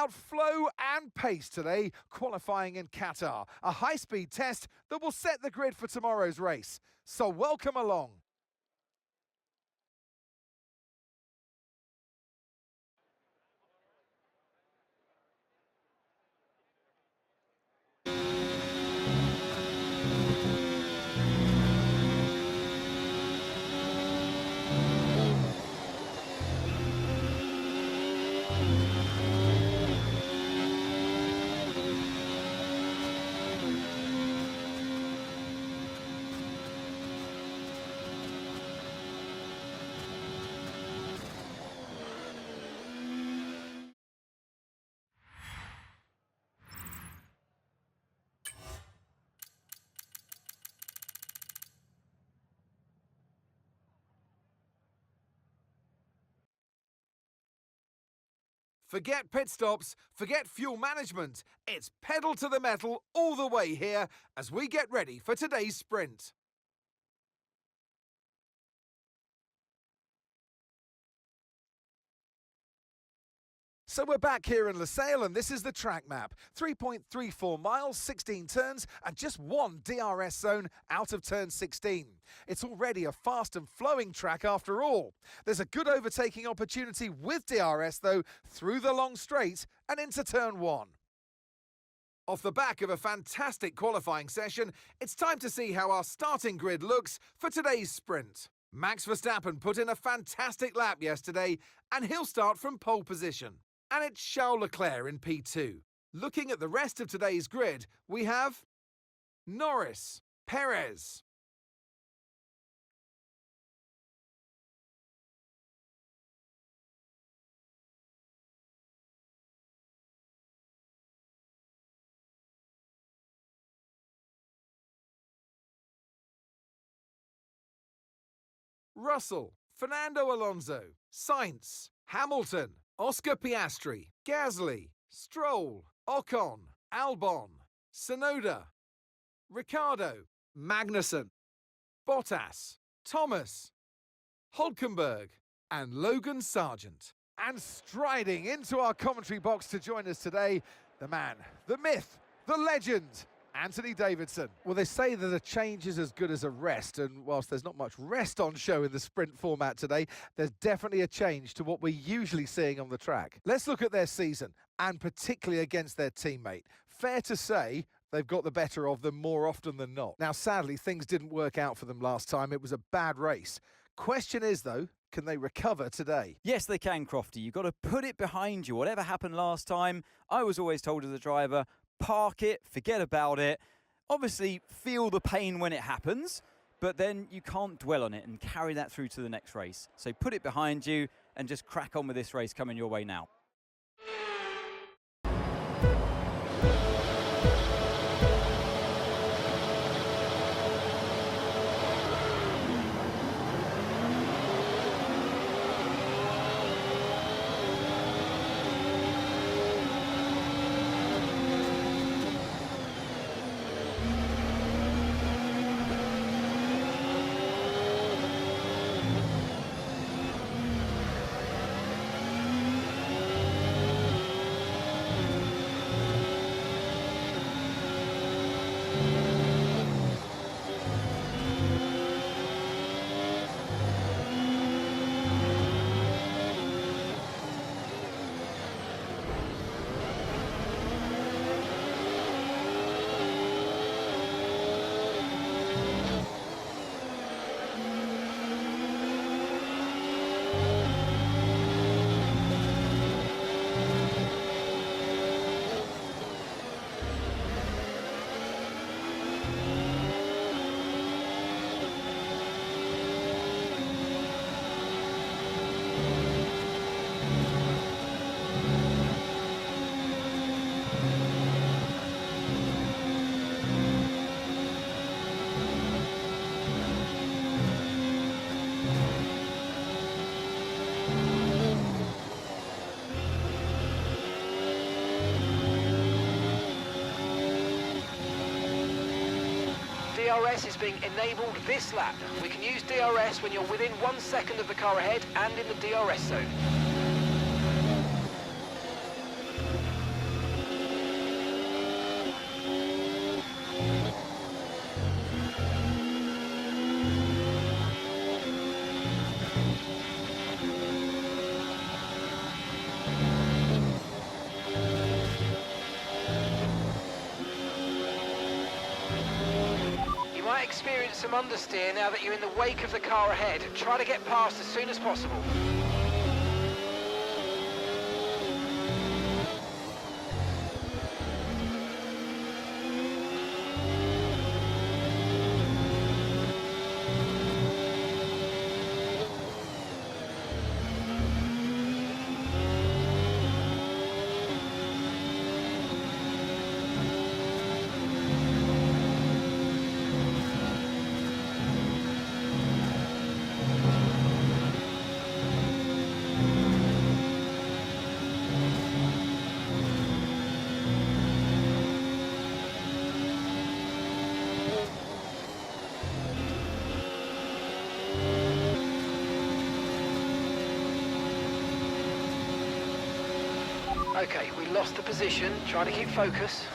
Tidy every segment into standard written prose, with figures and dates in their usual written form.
about flow and pace today, qualifying in Qatar. A high-speed test that will set the grid for tomorrow's race. So welcome along. Forget pit stops, forget fuel management. It's pedal to the metal all the way here as we get ready for today's sprint. So we're back here in Losail and this is the track map. 3.34 miles, 16 turns and just one DRS zone out of turn 16. It's already a fast and flowing track after all. There's a good overtaking opportunity with DRS though through the long straight and into turn 1. Off the back of a fantastic qualifying session, it's time to see how our starting grid looks for today's sprint. Max Verstappen put in a fantastic lap yesterday and he'll start from pole position. And it's Charles Leclerc in P2. Looking at the rest of today's grid, we have Norris, Perez, Russell, Fernando Alonso, Sainz, Hamilton, Oscar Piastri, Gasly, Stroll, Ocon, Albon, Tsunoda, Ricciardo, Magnussen, Bottas, Thomas, Hülkenberg and Logan Sargent. And striding into our commentary box to join us today, the man, the myth, the legend, Anthony Davidson. Well, they say that a change is as good as a rest, and whilst there's not much rest on show in the sprint format today, there's definitely a change to what we're usually seeing on the track. Let's look at their season, and particularly against their teammate. Fair to say, they've got the better of them more often than not. Now, sadly, things didn't work out for them last time. It was a bad race. Question is, though, can they recover today? Yes, they can, Crofty. You've got to put it behind you. Whatever happened last time, I was always told as a driver, park it, forget about it. Obviously, feel the pain when it happens, but then you can't dwell on it and carry that through to the next race. So put it behind you and just crack on with this race coming your way now. DRS is being enabled this lap. We can use DRS when you're within 1 second of the car ahead and in the DRS zone. experience some understeer now that you're in the wake of the car ahead. Try to get past as soon as possible. Okay, we lost the position. Try to keep focus.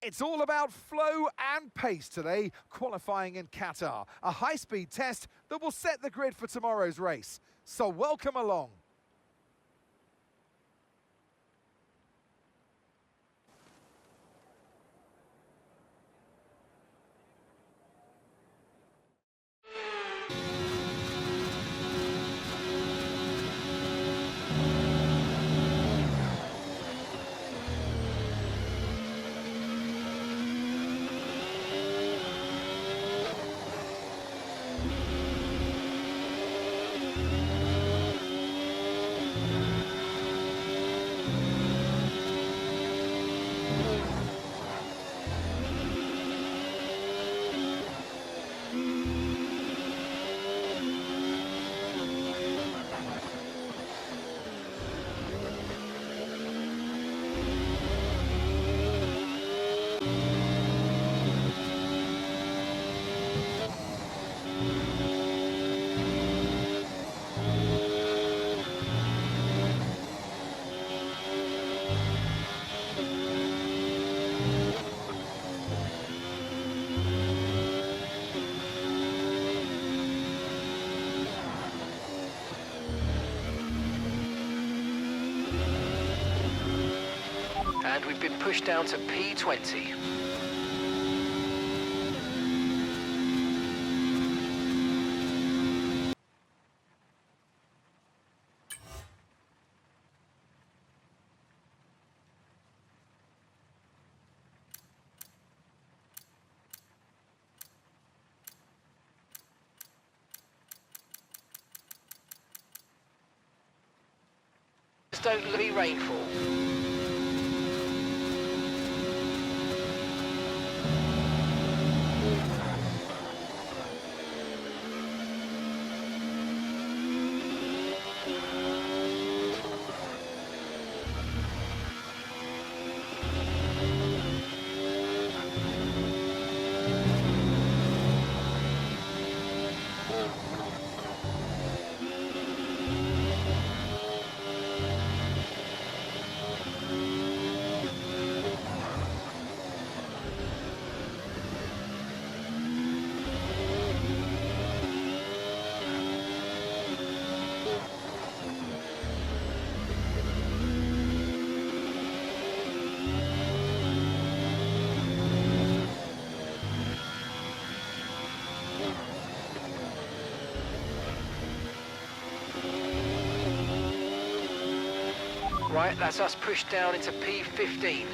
It's all about flow and pace today, qualifying in Qatar. A high-speed test that will set the grid for tomorrow's race. So welcome along. And we've been pushed down to P20. Don't be rainfall. Right, that's us pushed down into P15.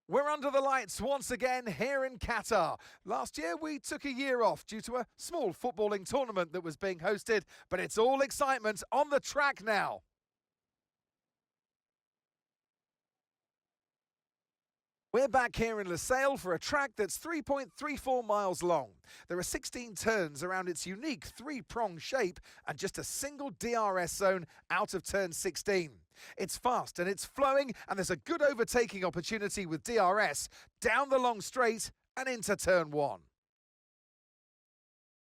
We're under the lights once again here in Qatar. Last year we took a year off due to a small footballing tournament that was being hosted, but it's all excitement on the track now. We're back here in Lusail for a track that's 3.34 miles long. There are 16 turns around its unique three-prong shape and just a single DRS zone out of turn 16. It's fast and it's flowing, and there's a good overtaking opportunity with DRS down the long straight and into turn 1.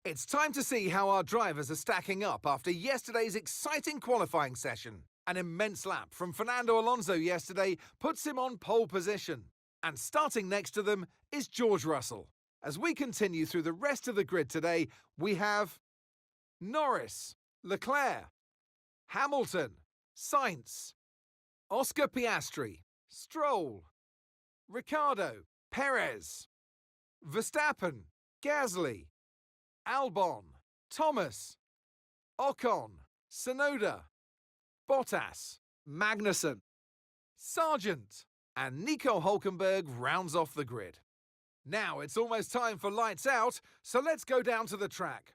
It's time to see how our drivers are stacking up after yesterday's exciting qualifying session. An immense lap from Fernando Alonso yesterday puts him on pole position. And starting next to them is George Russell. As we continue through the rest of the grid today, we have Norris, Leclerc, Hamilton, Sainz, Oscar Piastri, Stroll, Ricciardo, Perez, Verstappen, Gasly, Albon, Thomas, Ocon, Tsunoda, Bottas, Magnussen, Sargent, and Nico Hülkenberg rounds off the grid. Now it's almost time for lights out, so let's go down to the track.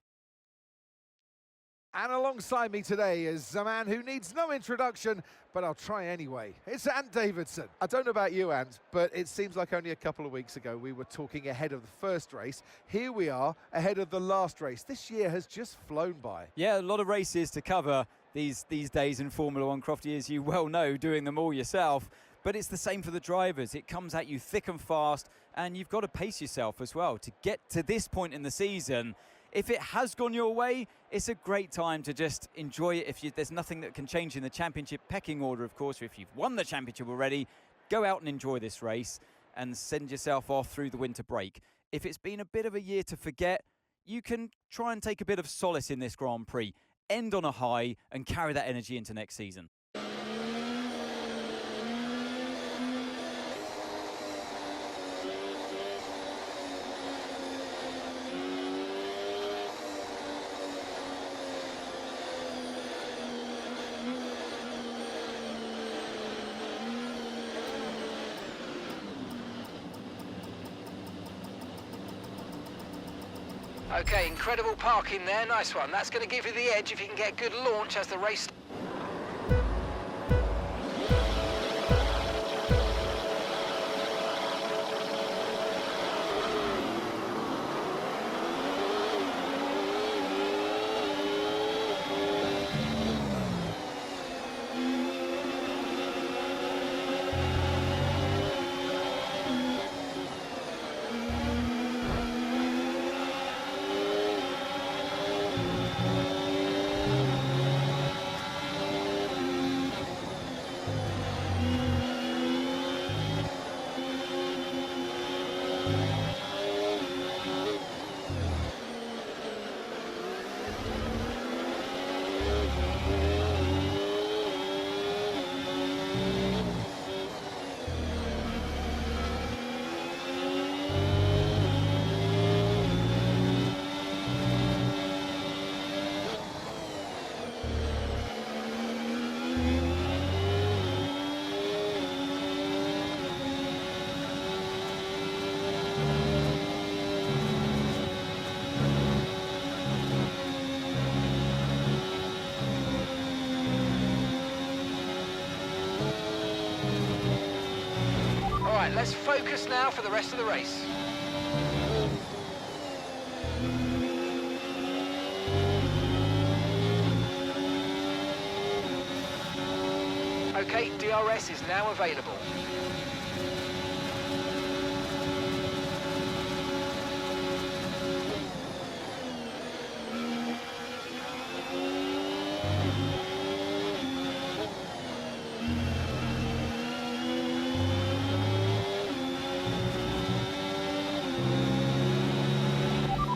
And alongside me today is a man who needs no introduction, but I'll try anyway. It's Ant Davidson. I don't know about you, Ant, but it seems like only a couple of weeks ago we were talking ahead of the first race. Here we are, ahead of the last race. This year has just flown by. Yeah, a lot of races to cover these days in Formula One, Crofty, as you well know, doing them all yourself. But it's the same for the drivers. It comes at you thick and fast, and you've got to pace yourself as well to get to this point in the season. If it has gone your way, it's a great time to just enjoy it. There's nothing that can change in the championship pecking order, of course. If you've won the championship already, go out and enjoy this race and send yourself off through the winter break. If it's been a bit of a year to forget, you can try and take a bit of solace in this Grand Prix, end on a high, and carry that energy into next season. Okay, incredible parking there, nice one. That's going to give you the edge if you can get good launch as the race... Right, let's focus now for the rest of the race. Okay, DRS is now available.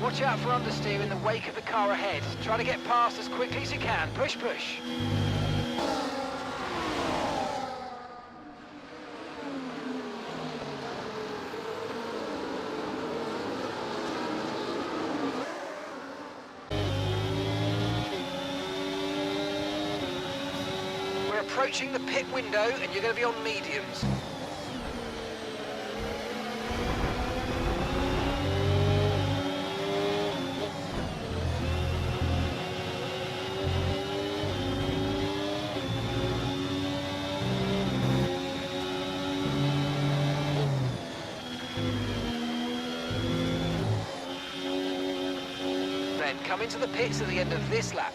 Watch out for understeer in the wake of the car ahead. Try to get past as quickly as you can. Push, push. We're approaching the pit window and you're going to be on mediums. Then come into the pits at the end of this lap.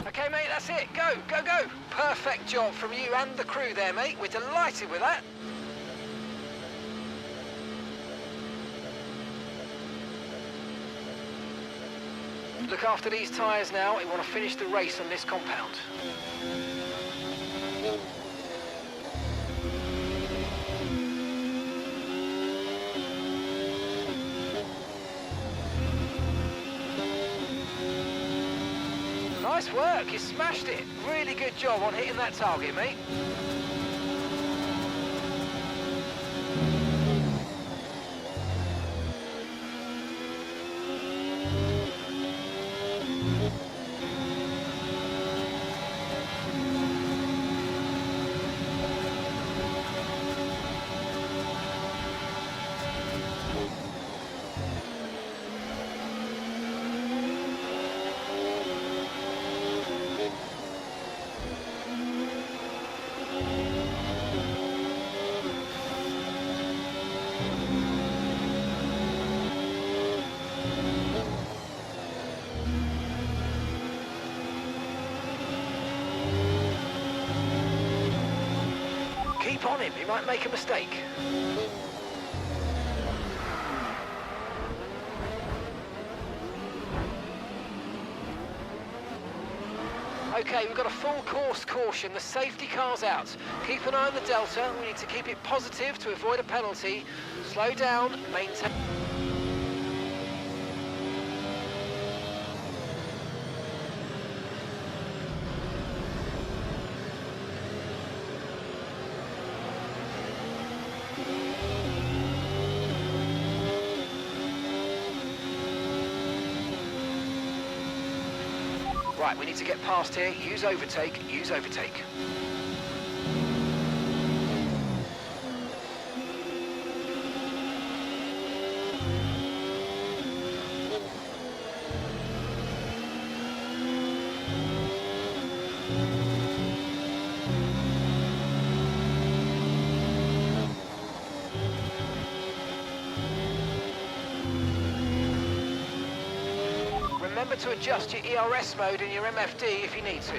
Okay, mate, that's it. Go, go, go. Perfect job from you and the crew there, mate. We're delighted with that. Look after these tyres now. We want to finish the race on this compound. Nice work, you smashed it. Really good job on hitting that target, mate. Keep on him, he might make a mistake. Okay, we've got a full course caution. The safety car's out. Keep an eye on the delta. We need to keep it positive to avoid a penalty. Slow down, maintain. Right, we need to get past here. Use overtake, use overtake. Remember to adjust your ERS mode in your MFD if you need to.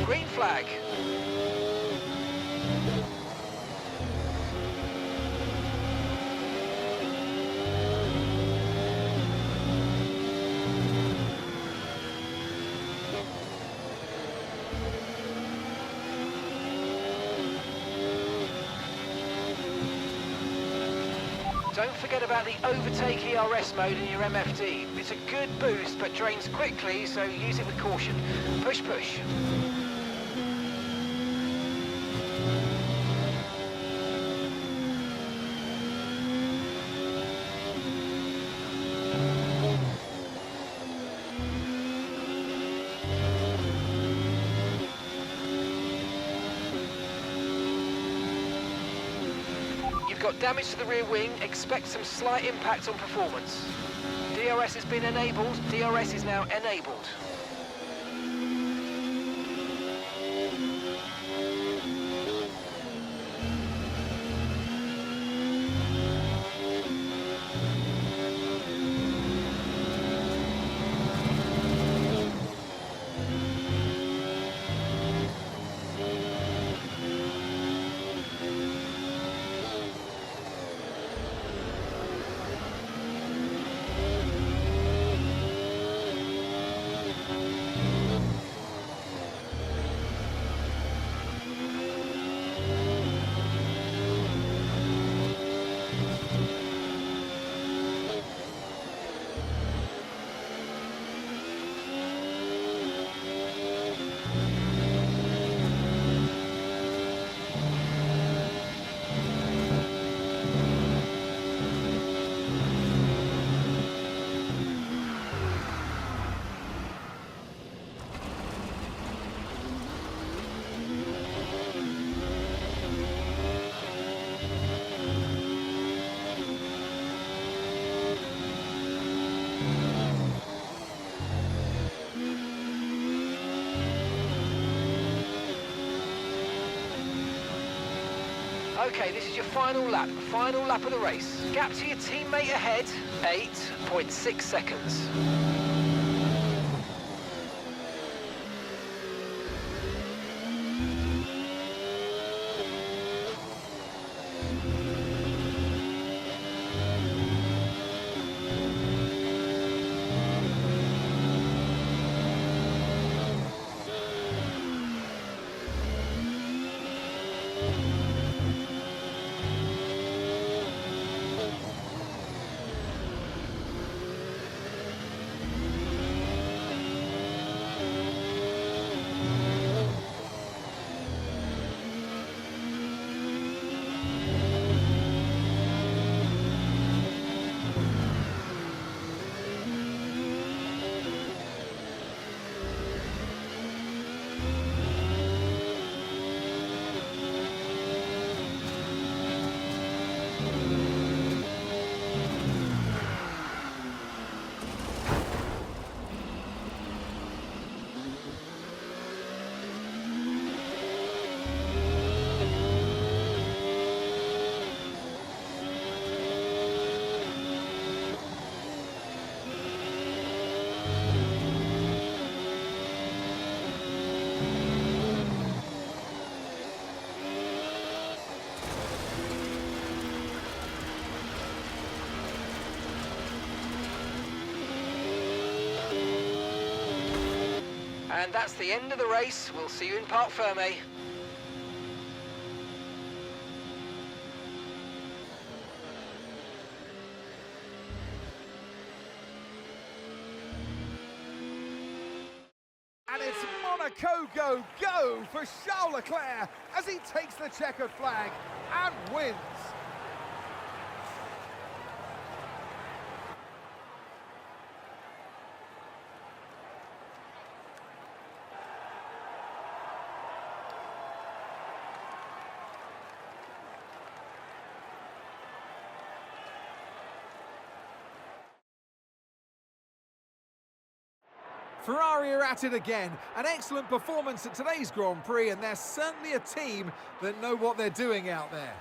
Green flag. Don't forget about the overtake ERS mode in your MFD. It's a good boost, but drains quickly, so use it with caution. Push, push. got damage to the rear wing. Expect some slight impact on performance. DRS has been enabled. DRS is now enabled. Okay, this is your final lap of the race. Gap to your teammate ahead, 8.6 seconds. And that's the end of the race. We'll see you in Parc Fermé. And it's Monaco go for Charles Leclerc as he takes the checkered flag and wins. Ferrari are at it again. An excellent performance at today's Grand Prix, and they're certainly a team that know what they're doing out there.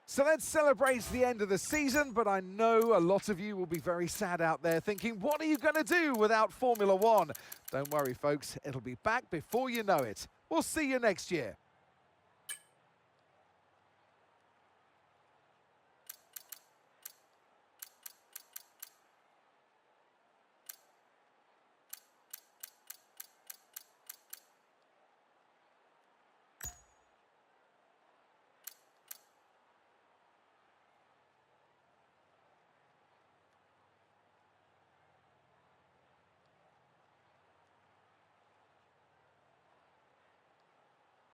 So that celebrates the end of the season, but I know a lot of you will be very sad out there thinking, what are you going to do without Formula One? Don't worry, folks, it'll be back before you know it. We'll see you next year.